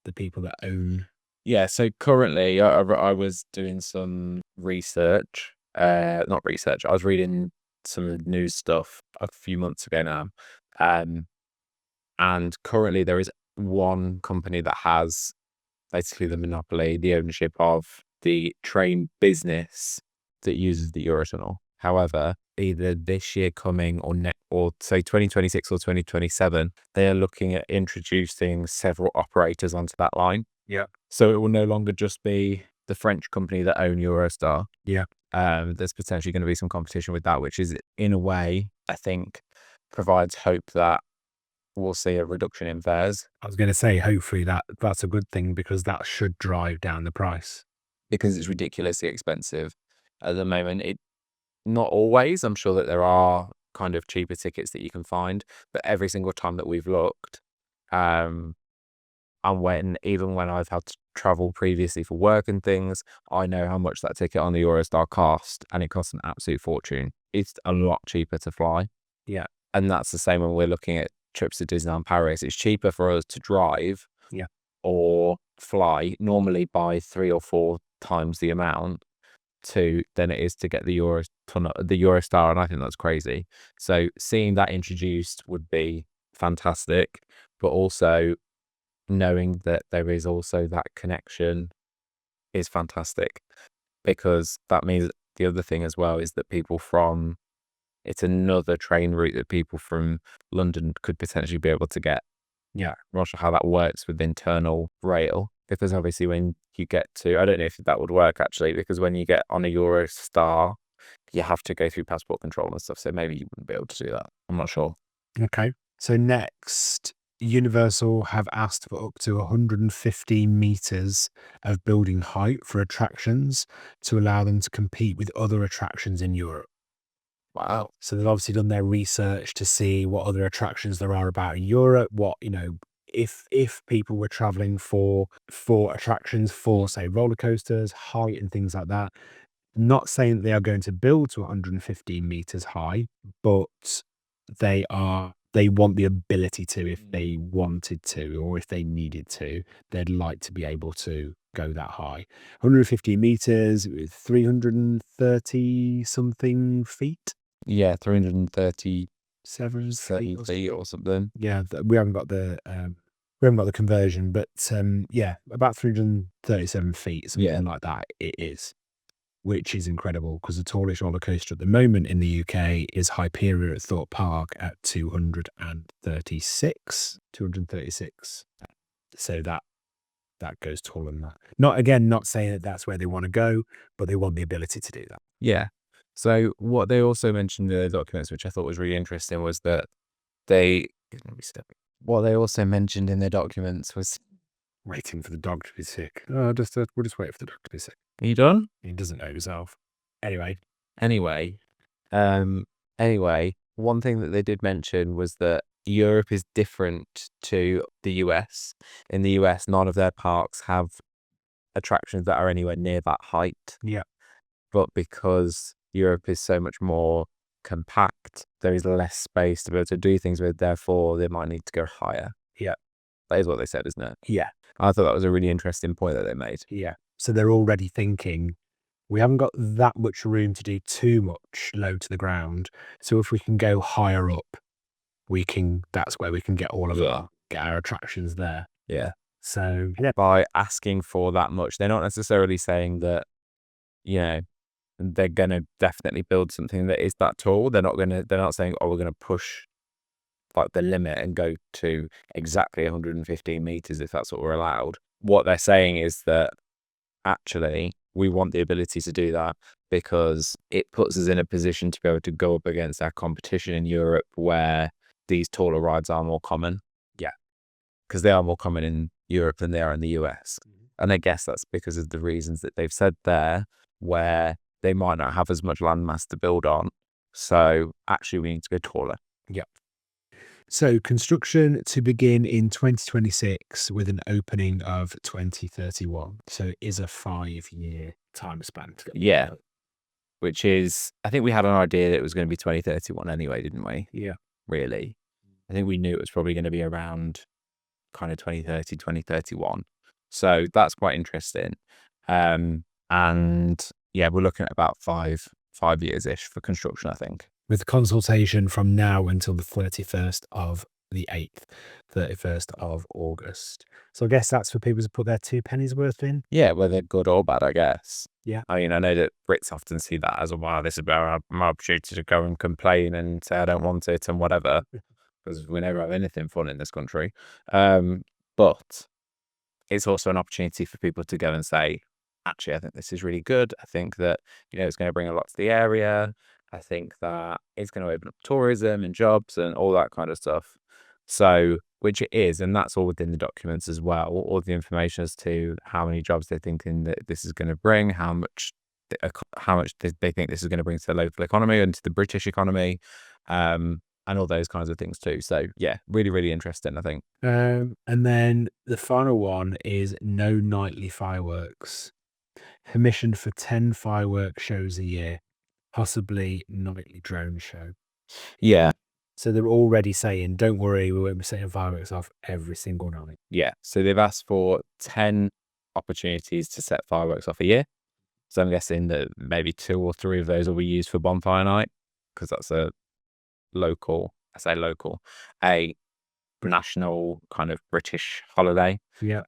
the people that own. Yeah. So currently, I was doing some research. Not research. I was reading some news stuff a few months ago now. And currently there is one company that has basically the monopoly, the ownership of the train business that uses the Eurotunnel. However, either this year coming or say 2026 or 2027, they are looking at introducing several operators onto that line. Yeah. So it will no longer just be the French company that own Eurostar. Yeah. There's potentially going to be some competition with that, which is, in a way, I think, provides hope that we'll see a reduction in fares. I was going to say, hopefully that's a good thing, because that should drive down the price. Because it's ridiculously expensive at the moment. Not always. I'm sure that there are kind of cheaper tickets that you can find, but every single time that we've looked, and even when I've had to travel previously for work and things, I know how much that ticket on the Eurostar cost, and it costs an absolute fortune. It's a lot cheaper to fly. Yeah. And that's the same when we're looking at trips to Disneyland Paris. It's cheaper for us to drive or fly, normally by 3 or 4 times the amount than it is to get the Eurostar, and I think that's crazy. So seeing that introduced would be fantastic, but also knowing that there is also that connection is fantastic, because that means the other thing as well is that it's another train route that people from London could potentially be able to get. Yeah. I'm not sure how that works with internal rail, because obviously when you get to, I don't know if that would work actually, because when you get on a Eurostar, you have to go through passport control and stuff. So maybe you wouldn't be able to do that. I'm not sure. Okay. So next, Universal have asked for up to 115 meters of building height for attractions to allow them to compete with other attractions in Europe. Wow. So they've obviously done their research to see what other attractions there are about in Europe, if people were traveling for attractions for, say, roller coasters, height and things like that. Not saying that they are going to build to 115 meters high, but they want the ability to, if they wanted to, or if they needed to, they'd like to be able to go that high. 150 meters, 330 something feet. Yeah, 337 7 feet or something. Yeah, we haven't got the conversion, but about 337 feet, something like that. It is, which is incredible, because the tallest roller coaster at the moment in the UK is Hyperion at Thorpe Park at 236. So that goes taller than that. Not saying that that's where they want to go, but they want the ability to do that. Yeah. So what they also mentioned in the documents, which I thought was really interesting, was that what they also mentioned in their documents was waiting for the dog to be sick. We'll just wait for the dog to be sick. Are you done? He doesn't know himself. Anyway, one thing that they did mention was that Europe is different to the US. In the US, none of their parks have attractions that are anywhere near that height. Yeah. But because Europe is so much more compact, there is less space to be able to do things with, therefore they might need to go higher. Yeah. That is what they said, isn't it? Yeah. I thought that was a really interesting point that they made. Yeah. So they're already thinking, we haven't got that much room to do too much low to the ground. So if we can go higher up, that's where we can get get our attractions there. Yeah. So by asking for that much, they're not necessarily saying that, they're going to definitely build something that is that tall. They're not saying, we're going to push like the limit and go to exactly 115 meters if that's what we're allowed. What they're saying is that actually we want the ability to do that because it puts us in a position to be able to go up against our competition in Europe, where these taller rides are more common. Yeah. Because they are more common in Europe than they are in the US. Mm-hmm. And I guess that's because of the reasons that they've said there, where they might not have as much landmass to build on. So actually we need to go taller. Yep. So construction to begin in 2026 with an opening of 2031. So it is a 5-year time span. Yeah. Which is, I think we had an idea that it was going to be 2031 anyway, didn't we? Yeah. Really. I think we knew it was probably going to be around kind of 2030, 2031. So that's quite interesting. And yeah, we're looking at about 5 years-ish for construction, I think. With consultation from now until the 31st of the 8th, 31st of August. So I guess that's for people to put their 2 pennies worth in. Yeah, whether good or bad, I guess. Yeah. I mean, I know that Brits often see that as, wow, this is my opportunity to go and complain and say I don't want it and whatever, because we never have anything fun in this country. But it's also an opportunity for people to go and say, actually, I think this is really good. I think that, it's going to bring a lot to the area. I think that it's going to open up tourism and jobs and all that kind of stuff. So, which it is, and that's all within the documents as well. All the information as to how many jobs they're thinking that this is going to bring, how much they think this is going to bring to the local economy and to the British economy, and all those kinds of things too. So yeah, really, really interesting, I think. And then the final one is no nightly fireworks. Permission for 10 fireworks shows a year, possibly nightly drone show. Yeah. So they're already saying, don't worry, we won't be setting fireworks off every single night. Yeah. So they've asked for 10 opportunities to set fireworks off a year. So I'm guessing that maybe 2 or 3 of those will be used for bonfire night, because that's a national kind of British holiday. Yeah.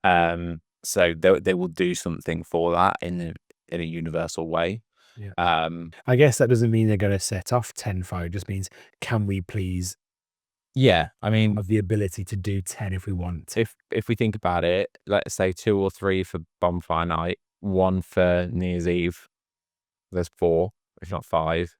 So they will do something for that in a universal way. Yeah. I guess that doesn't mean they're going to set off 10 fire. It just means, can we please Yeah, I mean, have the ability to do 10 if we want to? if we think about it, let's say 2 or 3 for bonfire night, 1 for New Year's Eve. There's 4, if not 5,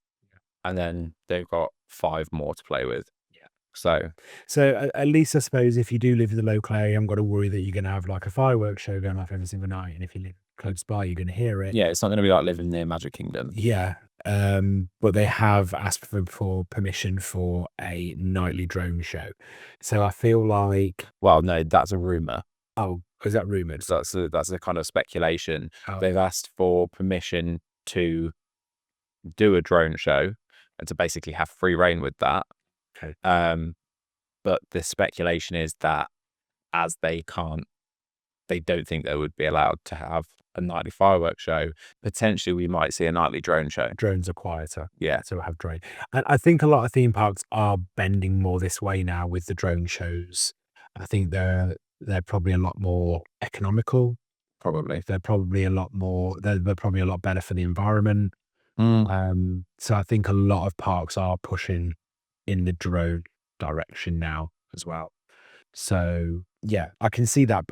and then they've got 5 more to play with. Yeah. So at least I suppose if you do live in the local area, you haven't got to worry that you're going to have like a fireworks show going off every single night. And if you live close by, you're going to hear it. yeah, it's not going to be like living near Magic Kingdom. Yeah. But they have asked for permission for a nightly drone show. So I feel like, Well, no, that's a rumor. oh, is that rumored? So that's a kind of speculation. Oh. They've asked for permission to do a drone show and to basically have free reign with that. Okay. But the speculation is that as they don't think they would be allowed to have a nightly fireworks show. Potentially, we might see a nightly drone show. Drones are quieter. Yeah. So have drone. And I think a lot of theme parks are bending more this way now with the drone shows. I think they're probably a lot more economical. Probably. They're probably a lot more, they're probably a lot better for the environment. So I think a lot of parks are pushing in the drone direction now as well. So yeah, I can see that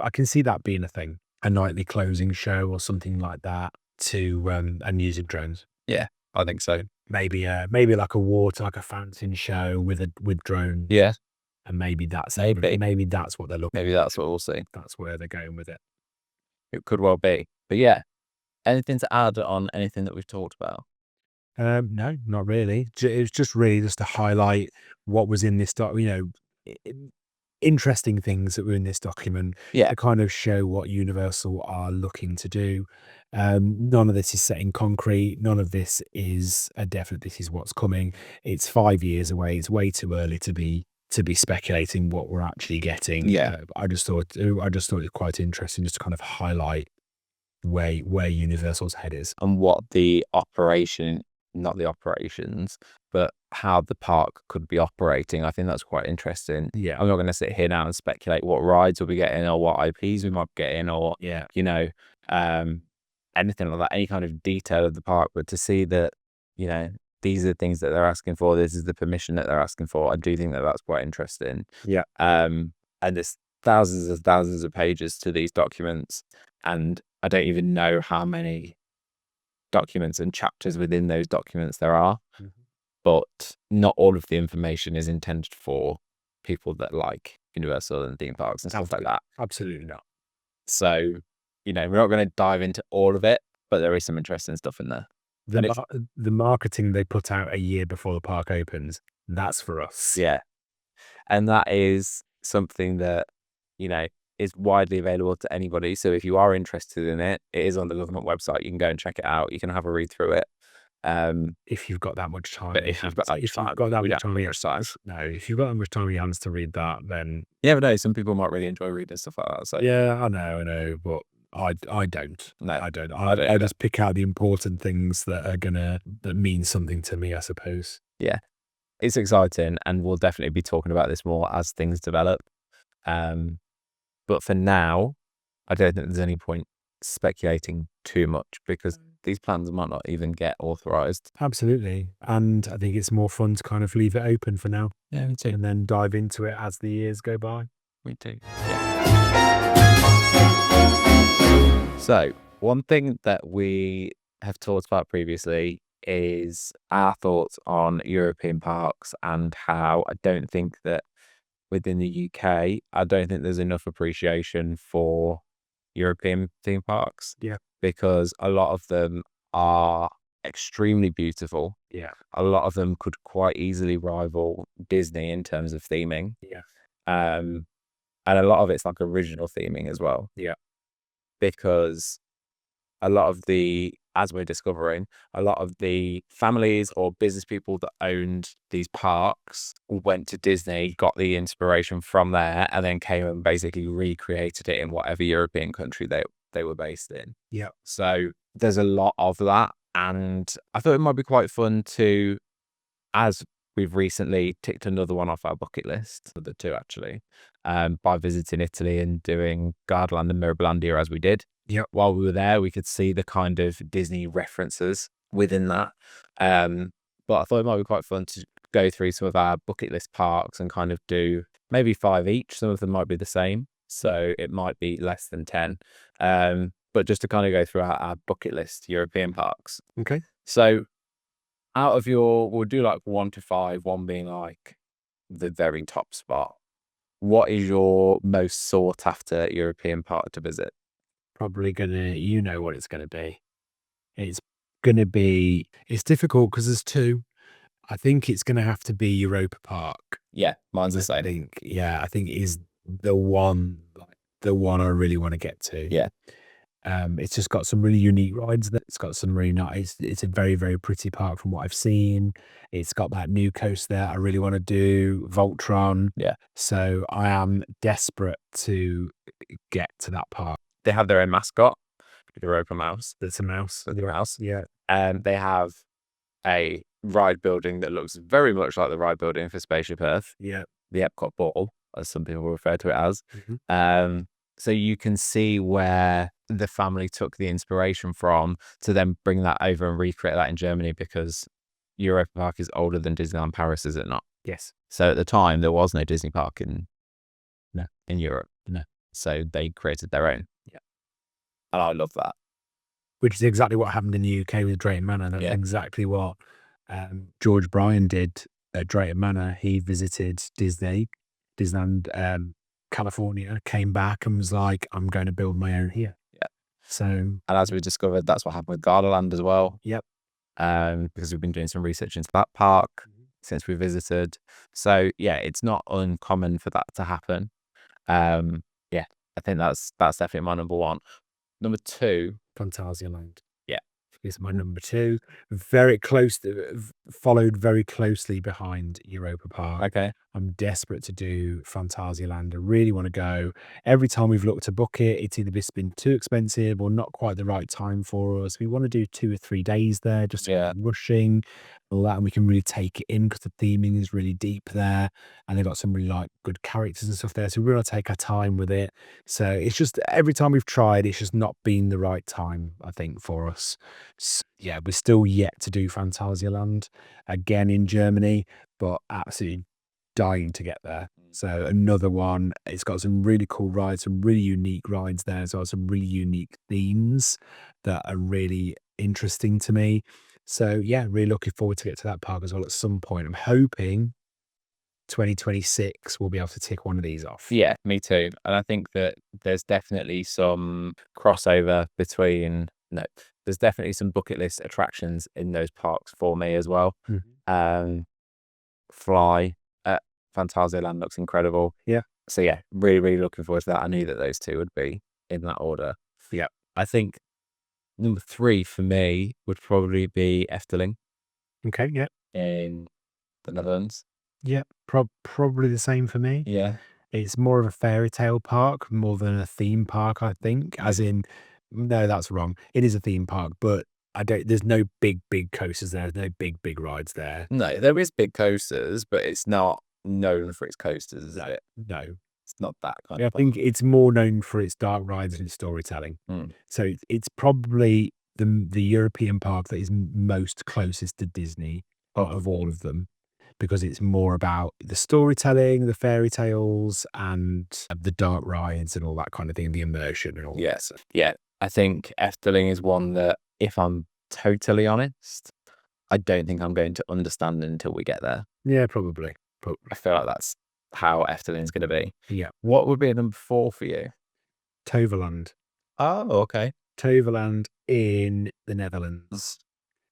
being a thing, a nightly closing show or something like that to and using drones. Yeah, I think so. Maybe like like a fountain show with drones. Yeah, and maybe that's maybe that's what they're looking. Maybe that's what we'll see. That's where they're going with it. It could well be. But yeah, anything to add on anything that we've talked about? No, not really. It was just really just to highlight what was in this interesting things that were in this document. Yeah. To kind of show what Universal are looking to do. None of this is set in concrete. None of this is a definite, this is what's coming. It's 5 years away. It's way too early to be speculating what we're actually getting. Yeah. I just thought it was quite interesting just to kind of highlight where Universal's head is. And what the operation, not the operations, but how the park could be operating. I think that's quite interesting. Yeah. I'm not going to sit here now and speculate what rides we'll be getting or what IPs we might be getting or, Yeah. anything like that, any kind of detail of the park, but to see that, these are the things that they're asking for, this is the permission that they're asking for, I do think that that's quite interesting. Yeah. And there's thousands and thousands of pages to these documents, and I don't even know how many documents and chapters within those documents there are. Mhm. But not all of the information is intended for people that like Universal and theme parks and stuff like that. Absolutely not. So, we're not going to dive into all of it, but there is some interesting stuff in there. The marketing they put out a year before the park opens, that's for us. Yeah. And that is something that, is widely available to anybody. So if you are interested in it, it is on the government website. You can go and check it out. You can have a read through it. If you've got that much time. But if you've got that much time, no, if you've got that much time on your hands to read that, then yeah, but no, some people might really enjoy reading stuff like that. So yeah, I know, but I don't. No, I don't. I just pick out the important things that mean something to me, I suppose. Yeah. it's exciting, and we'll definitely be talking about this more as things develop. But for now, I don't think there's any point speculating too much because these plans might not even get authorized. Absolutely. And I think it's more fun to kind of leave it open for now Yeah, me too. and then dive into it as the years go by. Me too. Yeah. So, one thing that we have talked about previously is our thoughts on European parks and how I don't think that within the UK, I don't think there's enough appreciation for European theme parks. Yeah. Because a lot of them are extremely beautiful. Yeah. A lot of them could quite easily rival Disney in terms of theming. Yeah. And a lot of it's like original theming as well. Yeah. Because a lot of the, as we're discovering, a lot of the families or business people that owned these parks went to Disney, got the inspiration from there, and then came and basically recreated it in whatever European country they were based in. Yeah. So there's a lot of that. And I thought it might be quite fun to, as we've recently ticked another one off our bucket list, the two actually, by visiting Italy and doing Gardaland and Mirabilandia as we did. Yep. While we were there, we could see the kind of Disney references within that. But I thought it might be quite fun to go through some of our bucket list parks and kind of do maybe 5 each. Some of them might be the same, so it might be less than 10. But just to kind of go through our bucket list European parks. Okay. So out of we'll do like 1 to 5, 1 being like the very top spot. What is your most sought after European park to visit? Probably you know what it's gonna be. It's gonna be, it's difficult because there's two. I think it's gonna have to be Europa Park. Yeah, mine's the I same. think, I think it is the one, I really want to get to. Yeah. It's just got some really unique rides there. It's got some really nice, it's a very, very pretty park from what I've seen. It's got that new coast there I really want to do, Voltron. Yeah. So I am desperate to get to that park. They have their own mascot, the Europa Mouse. That's a mouse. The mouse. Yeah. And they have a ride building that looks very much like the ride building for Spaceship Earth. Yeah. The Epcot Ball, as some people refer to it as. Mhm. So you can see where the family took the inspiration from to then bring that over and recreate that in Germany, because Europa Park is older than Disneyland Paris, is it not? Yes. So at the time, there was no Disney park in Europe. No. So they created their own. Yeah. And I love that. Which is exactly what happened in the UK with Drayton Manor. That's exactly what George Bryan did at Drayton Manor. He visited Disneyland, California, came back and was like, I'm going to build my own here. Yeah. So, and as we discovered, that's what happened with Gardaland as well. Yep. Because we've been doing some research into that park since we visited. So yeah, it's not uncommon for that to happen. Yeah, I think that's definitely my number one. Number 2, Phantasialand. Yeah. Is my number 2. Very close, followed very closely behind Europa Park. Okay. I'm desperate to do Phantasialand. I really want to go. Every time we've looked to book it, it's either just been too expensive or not quite the right time for us. We want to do 2 or 3 days there, just rushing all that, and we can really take it in because the theming is really deep there, and they've got some really like good characters and stuff there. So we want to take our time with it. So it's just every time we've tried, it's just not been the right time, I think, for us. So, yeah, we're still yet to do Phantasialand again in Germany, but absolutely dying to get there. So another one, it's got some really cool rides, some really unique rides there as well, some really unique themes that are really interesting to me. So yeah, really looking forward to get to that park as well at some point. I'm hoping 2026 we'll be able to tick one of these off. Yeah, me too. And I think that there's definitely some crossover between, there's definitely some bucket list attractions in those parks for me as well. Fly at Phantasialand looks incredible. Yeah. So yeah, really, really looking forward to that. I knew that those two would be in that order. Yeah. I think number 3 for me would probably be Efteling Okay. Yeah. in the Netherlands. Yeah. Probably the same for me. Yeah. It's more of a fairy tale park more than a theme park, I think. As in, no, that's wrong. It is a theme park, but there's no big coasters there. There's no big rides there. No, there is big coasters, but it's not known for its coasters, is No, it? no. It's not that kind I of think it's more known for its dark rides and its storytelling. Mm. So it's probably the European park that is most closest to Disney of all of them, because it's more about the storytelling, the fairy tales, and the dark rides and all that kind of thing, the immersion and all. Yes. Yeah. I think Efteling is one that, if I'm totally honest, I don't think I'm going to understand until we get there. Yeah, probably. I feel like that's how Efteling's going to be. Yeah. What would be a number 4 for you? Toverland. Oh, okay. Toverland in the Netherlands.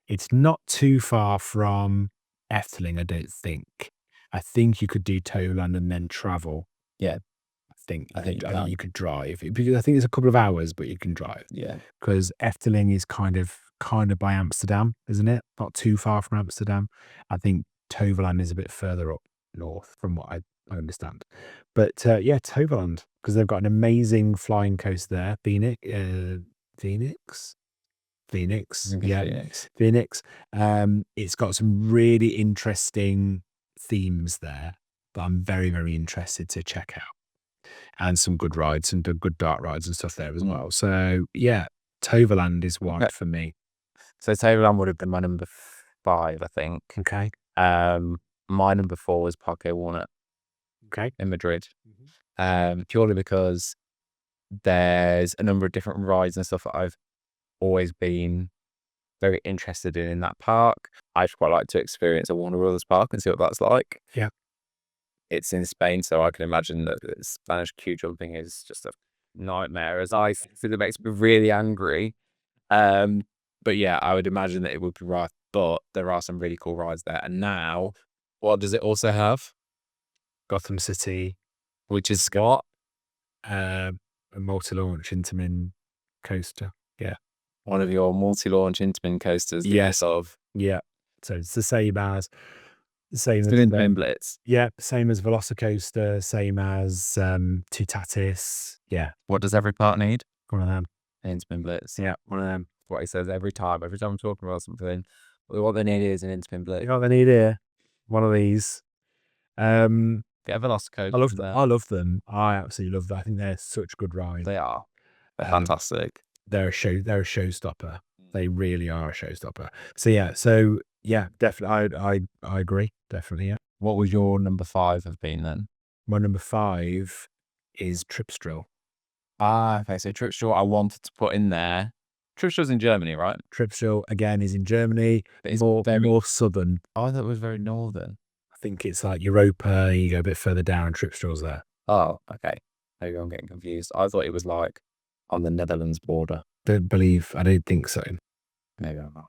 It's not too far from Efteling, I don't think. I think you could do Toverland and then travel. Yeah. I think you could drive, because I think it's a couple of hours, but you can drive. Yeah. Because Efteling is kind of by Amsterdam, isn't it? Not too far from Amsterdam. I think Toverland is a bit further up north, from what I understand. But yeah, Toverland, because they've got an amazing flying coaster there. Phoenix. Yeah, Phoenix. It's got some really interesting themes there that I'm very, very interested to check out. And some good rides and good dark rides and stuff there as well. So yeah, Toverland is one for me. So Toverland would have been my number 5, I think. Okay. My number 4 was Parque Walnut. Okay. In Madrid. Purely because there's a number of different rides and stuff that I've always been very interested in that park. I'd quite like to experience a Warner Brothers park and see what that's like. Yeah. It's in Spain, so I can imagine that Spanish queue jumping is just a nightmare. As I think, it makes me really angry. But yeah, I would imagine that it would be rough, but there are some really cool rides there. And now, what does it also have? Gotham City, which is what? A multi-launch Intamin coaster. Yeah. One of your multi-launch Intamin coasters. Yes. Of. Yeah. So it's the same as Intamin Blitz. Yeah, same as Velocicoaster, same as Tutatis. Yeah. What does every park need? One of them. Intamin Blitz. Yeah, one of them. What he says every time I'm talking about something. What they need is an Intamin Blitz. You know what they need here? One of these. Get a Velocicoaster. I love them. I absolutely love them. I think they're such good rides. They are. They're fantastic. They're a showstopper. They really are a showstopper. So yeah, definitely. I agree. Definitely. Yeah. What would your number 5 have been then? My number 5 is Tripsdrill. Okay. So Tripsdrill, I wanted to put in there. Tripsdrill's in Germany, right? Tripsdrill again is in Germany. But it's more southern. Oh, I thought it was very northern. I think it's like Europa. You go a bit further down, and Tripsdrill's there. Oh, okay. Maybe I'm getting confused. I thought it was like on the Netherlands border. I don't think so. Maybe I'm not.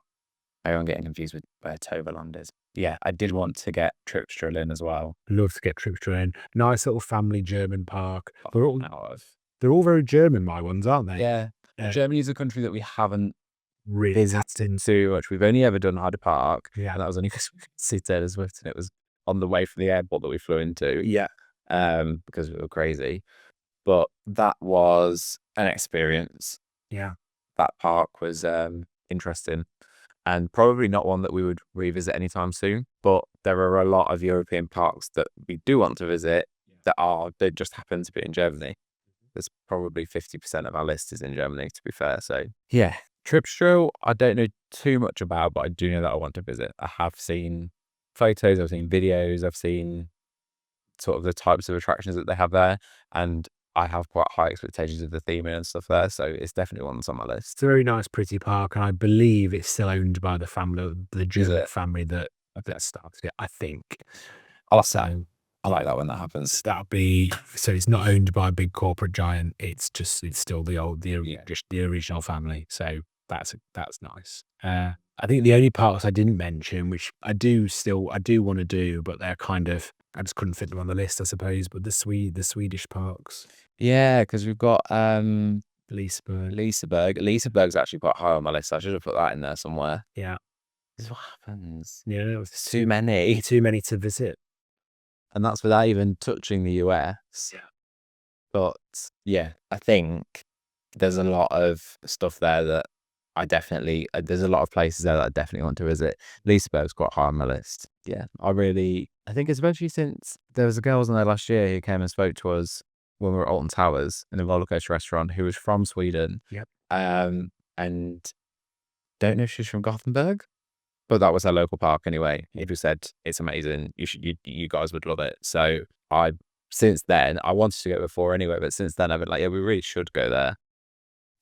Maybe I'm getting confused with where Toverland is. Yeah, I did want to get Tripsdrill in as well. Love to get Tripsdrill in. Nice little family German park. Oh, they're all very German, my ones, aren't they? Yeah. Germany is a country that we haven't really visited too much. We've only ever done Hyde Park. Yeah. And that was only because we could see Taylor Swift, and it was on the way from the airport that we flew into. Yeah. Because we were crazy. But that was an experience. Yeah. That park was interesting, and probably not one that we would revisit anytime soon. But there are a lot of European parks that we do want to visit that just happen to be in Germany. There's probably 50% of our list is in Germany, to be fair. So yeah, Tripsdrill, I don't know too much about, but I do know that I want to visit. I have seen photos, I've seen videos, I've seen sort of the types of attractions that they have there, and I have quite high expectations of the theming and stuff there. So it's definitely one that's on my list. It's a very nice, pretty park, and I believe it's still owned by the family, the German family that started it. I think. Also, I like that when that happens. That'll be so. It's not owned by a big corporate giant. It's still the original family. So that's nice. I think the only parks I didn't mention, which I do want to do, but they're kind of, I just couldn't fit them on the list, I suppose. But the Swedish parks. Yeah, because we've got Liseberg. Liseberg's actually quite high on my list. I should have put that in there somewhere. Yeah. This is what happens. Yeah, it's too many to visit. And that's without even touching the US. Yeah. But yeah, I think there's a lot of stuff there that I definitely there's a lot of places there that I definitely want to visit. Liseberg's quite high on my list. Yeah, I think especially since there was a girl on there last year who came and spoke to us when we were at Alton Towers in a roller coaster restaurant, who was from Sweden. Yep. And don't know if she's from Gothenburg, but that was her local park anyway. He just said it's amazing. You guys would love it. So since then, I wanted to go before anyway, but since then I've been like, yeah, we really should go there.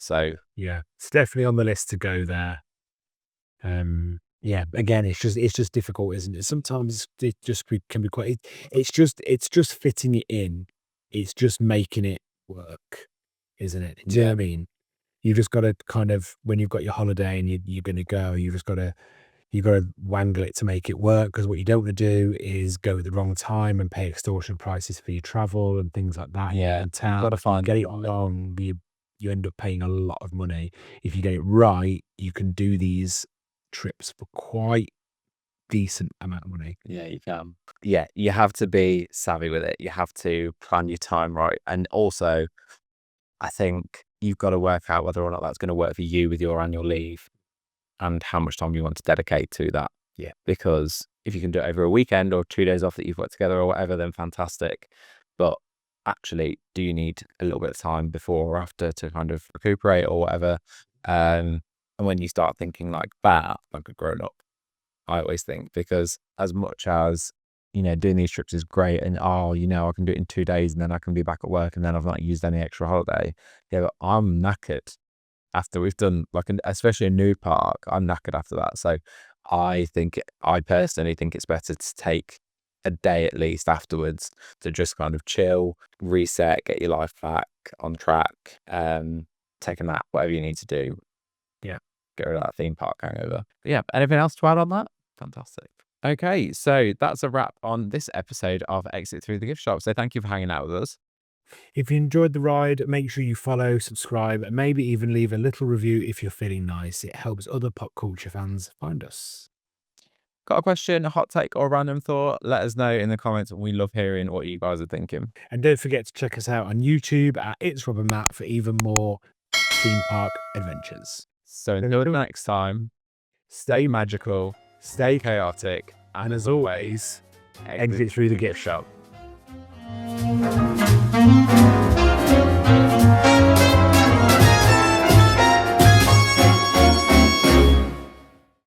So yeah, it's definitely on the list to go there. Yeah, again, it's just difficult, isn't it? Sometimes it just can be quite. It's just fitting it in. It's just making it work, isn't it? Do you know what I mean? You've just got to kind of, when you've got your holiday and you're going to go, you've got to wangle it to make it work. Because what you don't want to do is go at the wrong time and pay extortionate prices for your travel and things like that. yeah, And got to find get it wrong, you end up paying a lot of money. If you get it right, you can do these trips for quite decent amount of money. Yeah, you can. Yeah, you have to be savvy with it. You have to plan your time right. And also, I think you've got to work out whether or not that's going to work for you with your annual leave and how much time you want to dedicate to that. Yeah. Because if you can do it over a weekend or 2 days off that you've worked together or whatever, then fantastic. But actually, do you need a little bit of time before or after to kind of recuperate or whatever? And when you start thinking like that, like a grown up, I always think, because as much as, doing these trips is great and, I can do it in 2 days and then I can be back at work and then I've not used any extra holiday. Yeah, but I'm knackered after we've done especially a new park. I'm knackered after that. So I personally think it's better to take a day at least afterwards to just kind of chill, reset, get your life back on track, take a nap, whatever you need to do. Yeah. Get rid of that theme park hangover. But yeah, anything else to add on that? Fantastic. Okay, so that's a wrap on this episode of Exit Through the Gift Shop. So thank you for hanging out with us. If you enjoyed the ride, make sure you follow, subscribe, and maybe even leave a little review if you're feeling nice. It helps other pop culture fans find us. Got a question, a hot take, or a random thought? Let us know in the comments. We love hearing what you guys are thinking. And don't forget to check us out on YouTube at It's Rob and Matt for even more theme park adventures. So until next time, stay magical, stay chaotic, and as always, exit through the gift shop.